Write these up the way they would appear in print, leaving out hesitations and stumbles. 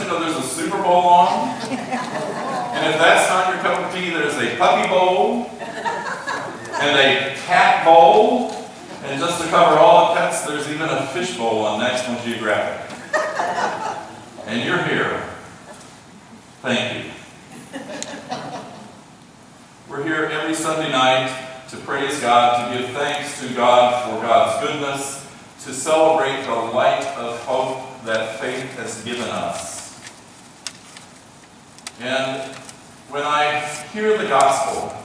you know there's a Super Bowl on? And if that's not your cup of tea, there's a puppy bowl and a cat bowl. And just to cover all the pets, there's even a fish bowl on National Geographic. And you're here. Thank you. We're here every Sunday night to praise God, to give thanks to God for God's goodness, to celebrate the light of hope that faith has given us. And when I hear the gospel,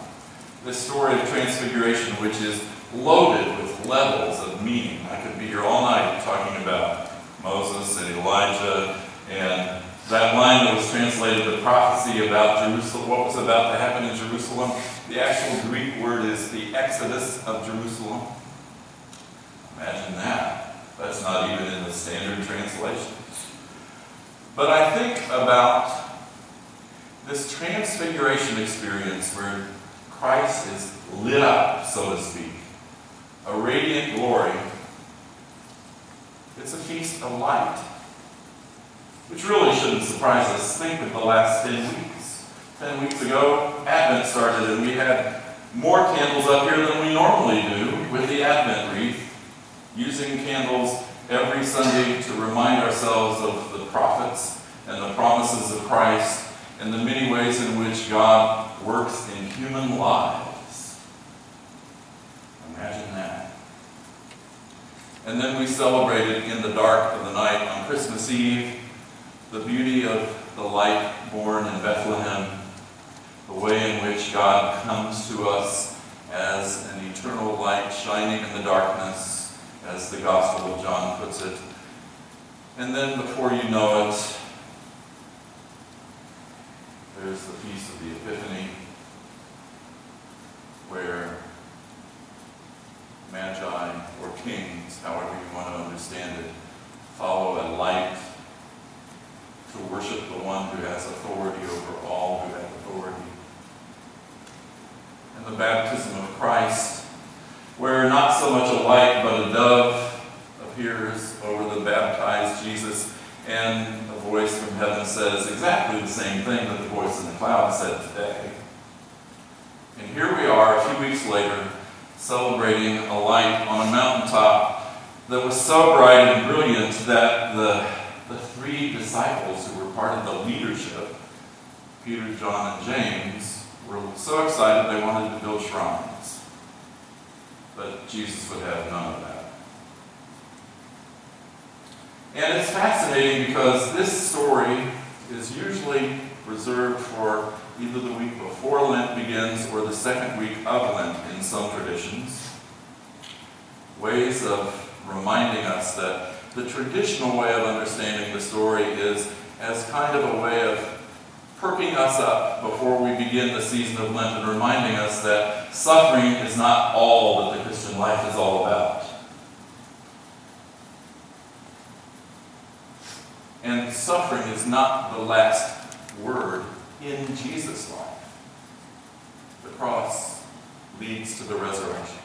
this story of transfiguration, which is loaded with levels of meaning. I could be here all night talking about Moses and Elijah and that line that was translated, the prophecy about Jerusalem, what was about to happen in Jerusalem. The actual Greek word is the Exodus of Jerusalem. Imagine that. That's not even in the standard translations. But I think about this transfiguration experience where Christ is lit up, so to speak. A radiant glory. It's a feast of light. Which really shouldn't surprise us. Think of the last 10 weeks. 10 weeks ago, Advent started, and we had more candles up here than we normally do with the Advent wreath, using candles every Sunday to remind ourselves of the prophets and the promises of Christ and the many ways in which God works in human lives. Imagine that. And then we celebrated in the dark of the night on Christmas Eve the beauty of the light born in Bethlehem, the way in which God comes to us as an eternal light shining in the darkness, as the Gospel of John puts it. And then before you know it, there's the Feast of the Epiphany, where magi, or kings, however you want to understand it, follow a light to worship the one who has authority over all who have authority. And the baptism of Christ, where not so much a light but a dove appears over the baptized Jesus, and a voice from heaven says exactly the same thing that the voice in the cloud said today. And here we are, a few weeks later, celebrating a light on a mountaintop that was so bright and brilliant that the three disciples who were part of the leadership, Peter, John, and James, were so excited they wanted to build shrines. But Jesus would have none of that. And it's fascinating because this story is usually reserved for either the week before Lent begins or the second week of Lent in some traditions. Ways of reminding us that the traditional way of understanding the story is as kind of a way of perking us up before we begin the season of Lent and reminding us that suffering is not all that the Christian life is all about. And suffering is not the last word in Jesus' life. The cross leads to the resurrection.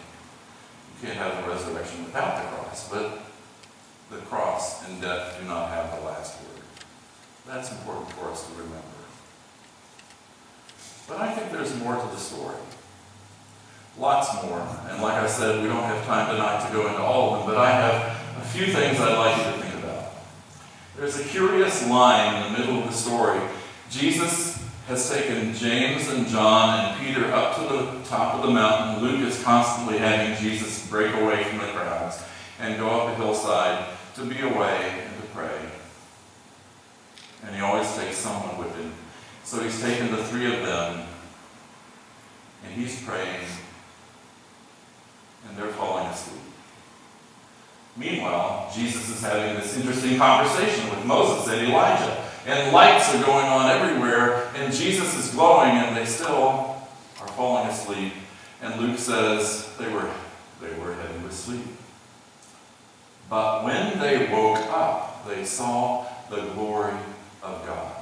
You can't have the resurrection without the cross, but the cross and death do not have the last word. That's important for us to remember. But I think there's more to the story. Lots more. And like I said, we don't have time tonight to go into all of them, but I have a few things I'd like you to think about. There's a curious line in the middle of the story. Jesus has taken James and John and Peter up to the top of the mountain. Luke is constantly having Jesus break away from the crowds and go up a hillside to be away and to pray. And he always takes someone with him. So he's taken the three of them, and he's praying, and they're falling asleep. Meanwhile, Jesus is having this interesting conversation with Moses and Elijah, and lights are going on everywhere, and Jesus is glowing, and they still are falling asleep. And Luke says they were heading to sleep. But when they woke up, they saw the glory of God.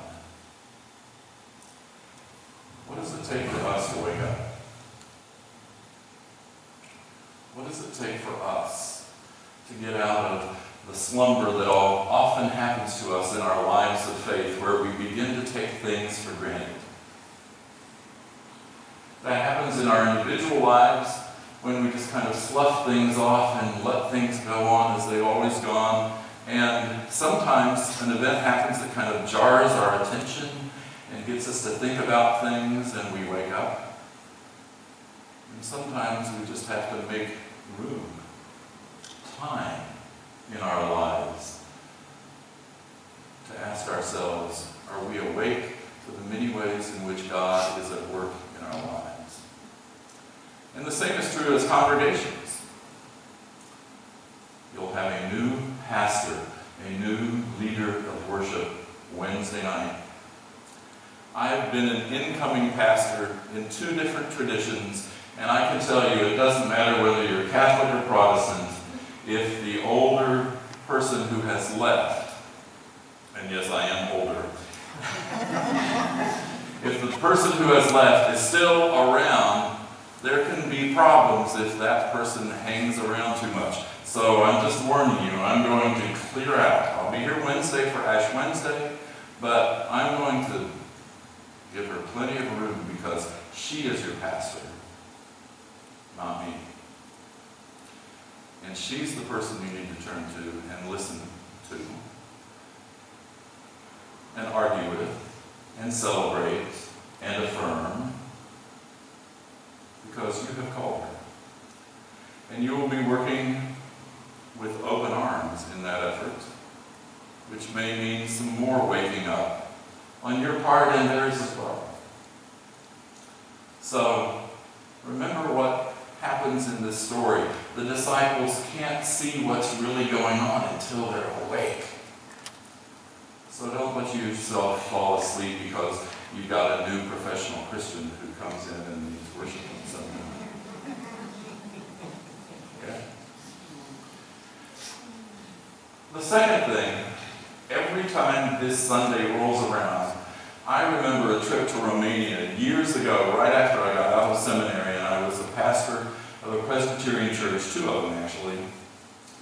What does it take for us to wake up? What does it take for us to get out of the slumber that often happens to us in our lives lives of faith where we begin to take things for granted. That happens in our individual lives when we just kind of slough things off and let things go on as they've always gone. And sometimes an event happens that kind of jars our attention and gets us to think about things, and we wake up. And sometimes we just have to make room, time in our lives to ask ourselves, are we awake to the many ways in which God is at work in our lives? And the same is true as congregations. You'll have a new pastor, a new leader of worship Wednesday night. I've been an incoming pastor in 2 different traditions, and I can tell you it doesn't matter whether you're Catholic or Protestant, if the older person who has left, and yes, I am older, if the person who has left is still around, there can be problems if that person hangs around too much. So I'm just warning you, I'm going to clear out. I'll be here Wednesday for Ash Wednesday, but I'm going to give her plenty of room because she is your pastor, not me. And she's the person you need to turn to and listen to and argue with and celebrate and affirm because you have called her. And you will be working with open arms in that effort, which may mean some more waking up on your part and theirs as well. So, remember what happens in this story. The disciples can't see what's really going on until they're awake. So don't let yourself fall asleep because you've got a new professional Christian who comes in and needs worshiping something. Okay? The second thing, every time this Sunday rolls around, I remember a trip to Romania years ago, right after I got out of seminary, and I was a pastor of a Presbyterian church, 2 of them actually,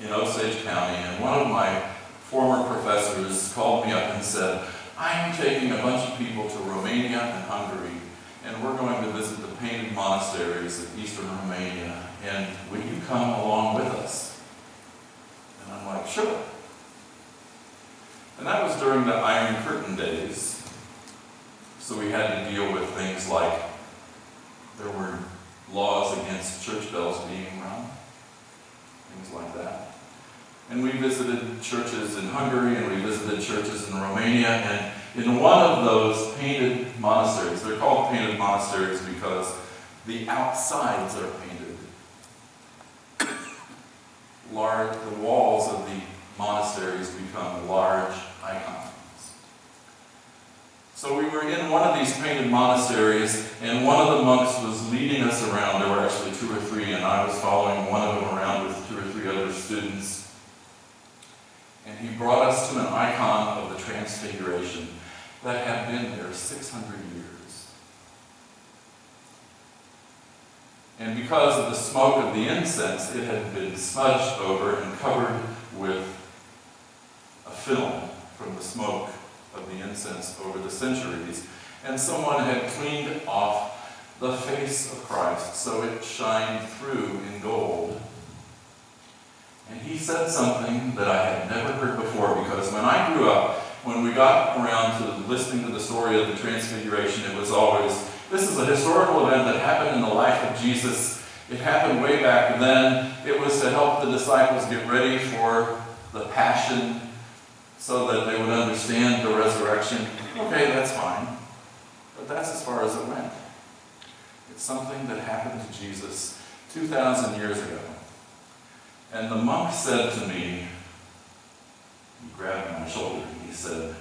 in Osage County, and one of my former professors called me up and said, I'm taking a bunch of people to Romania and Hungary, and we're going to visit the painted monasteries of eastern Romania, and will you come along with us? And I'm like, sure. And that was during the Iron Curtain days. So we had to deal with things like there were laws against church bells being rung, things like that. And we visited churches in Hungary and we visited churches in Romania, and in one of those painted monasteries, they're called painted monasteries because the outsides are painted. The walls of the monasteries become large icons. So we were in one of these painted monasteries, and one of the monks was leading us around. There were actually 2 or 3, and I was following one of them around with 2 or 3 other students. And he brought us to an icon of the Transfiguration that had been there 600 years. And because of the smoke of the incense, it had been smudged over and covered with a film from the smoke of the incense over the centuries, and someone had cleaned off the face of Christ so it shined through in gold. And he said something that I had never heard before, because when I grew up, when we got around to listening to the story of the Transfiguration, it was always, this is a historical event that happened in the life of Jesus. It happened way back then. It was to help the disciples get ready for the Passion, so that they would understand the resurrection. Okay, that's fine. But that's as far as it went. It's something that happened to Jesus 2,000 years ago. And the monk said to me, he grabbed my shoulder and he said,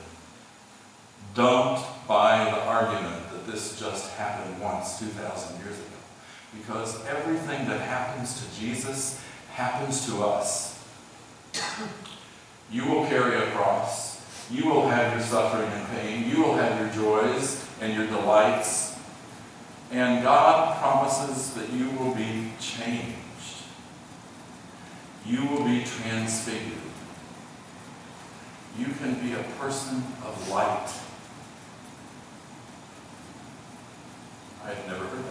don't buy the argument that this just happened once 2,000 years ago. Because everything that happens to Jesus happens to us. You will carry a cross. You will have your suffering and pain. You will have your joys and your delights. And God promises that you will be changed. You will be transfigured. You can be a person of light. I had never heard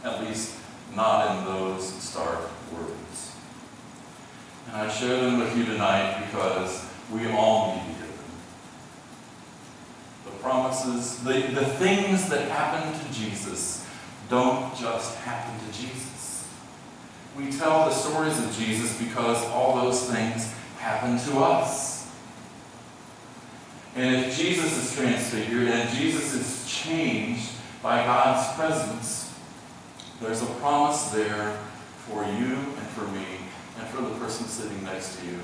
that. At least not in those stark words. And I share them with you tonight because we all need to hear them. The promises, the things that happen to Jesus don't just happen to Jesus. We tell the stories of Jesus because all those things happen to us. And if Jesus is transfigured and Jesus is changed by God's presence, there's a promise there for you and for me and for the person sitting next to you.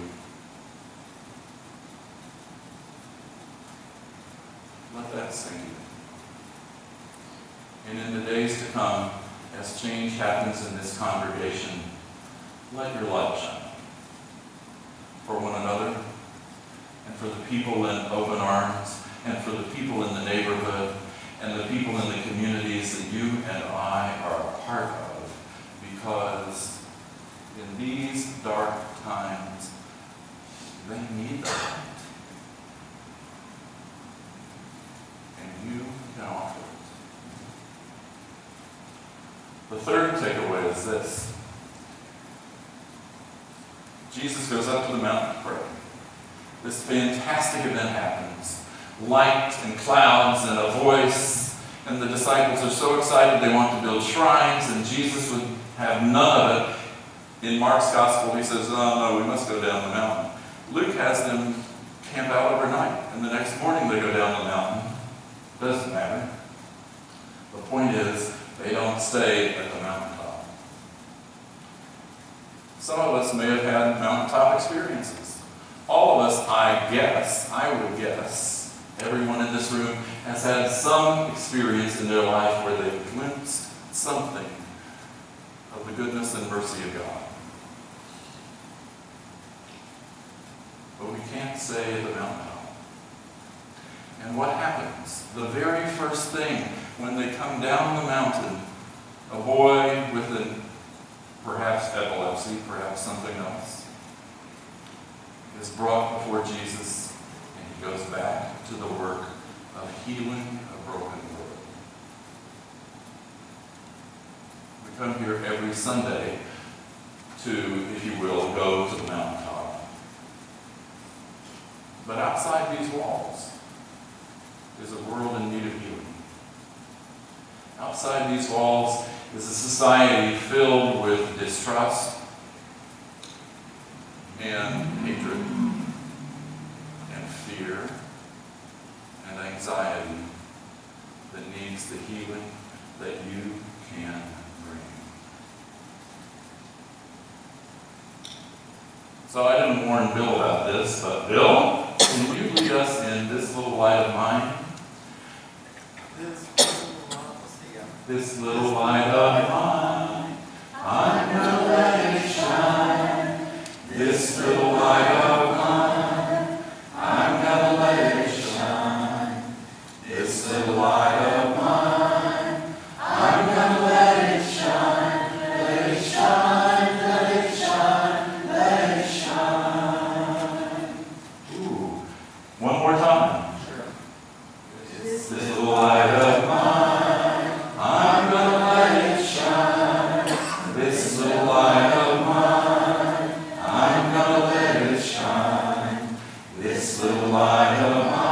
Let that sink in. And in the days to come, as change happens in this congregation, let your light shine for one another and for the people in Open Arms and for the people in the neighborhood and the people in the communities that you and I are a part of, because in these dark times, they need the light. And you can offer it. The third takeaway is this. Jesus goes up to the mountain to pray. This fantastic event happens. Light and clouds and a voice, and the disciples are so excited they want to build shrines, and Jesus would have none of it. In Mark's gospel, he says, no, we must go down the mountain. Luke has them camp out overnight, and the next morning they go down the mountain. Doesn't matter. The point is, they don't stay at the mountaintop. Some of us may have had mountaintop experiences. All of us, I would guess, everyone in this room has had some experience in their life where they've glimpsed something of the goodness and mercy of God. But we can't stay at the mountaintop. And what happens? The very first thing when they come down the mountain, a boy with perhaps epilepsy, perhaps something else, is brought before Jesus, and he goes back to the work of healing a broken world. We come here every Sunday to, if you will, go to the mountaintop. But outside these walls is a world in need of healing. Outside these walls is a society filled with distrust and hatred and fear and anxiety that needs the healing that you can bring. So I didn't warn Bill about this, but Bill, can you lead us in this little light of mine? This little light of mine, I'm gonna let it shine. This little light of mine, I'm gonna let it shine. This little light of mine, I'm gonna let it shine. Let it shine, let it shine, let it shine. Ooh, one more time. Sure. This little light of mine, I'm gonna let it shine. This little light of mine, I'm gonna let it shine. This little light of mine.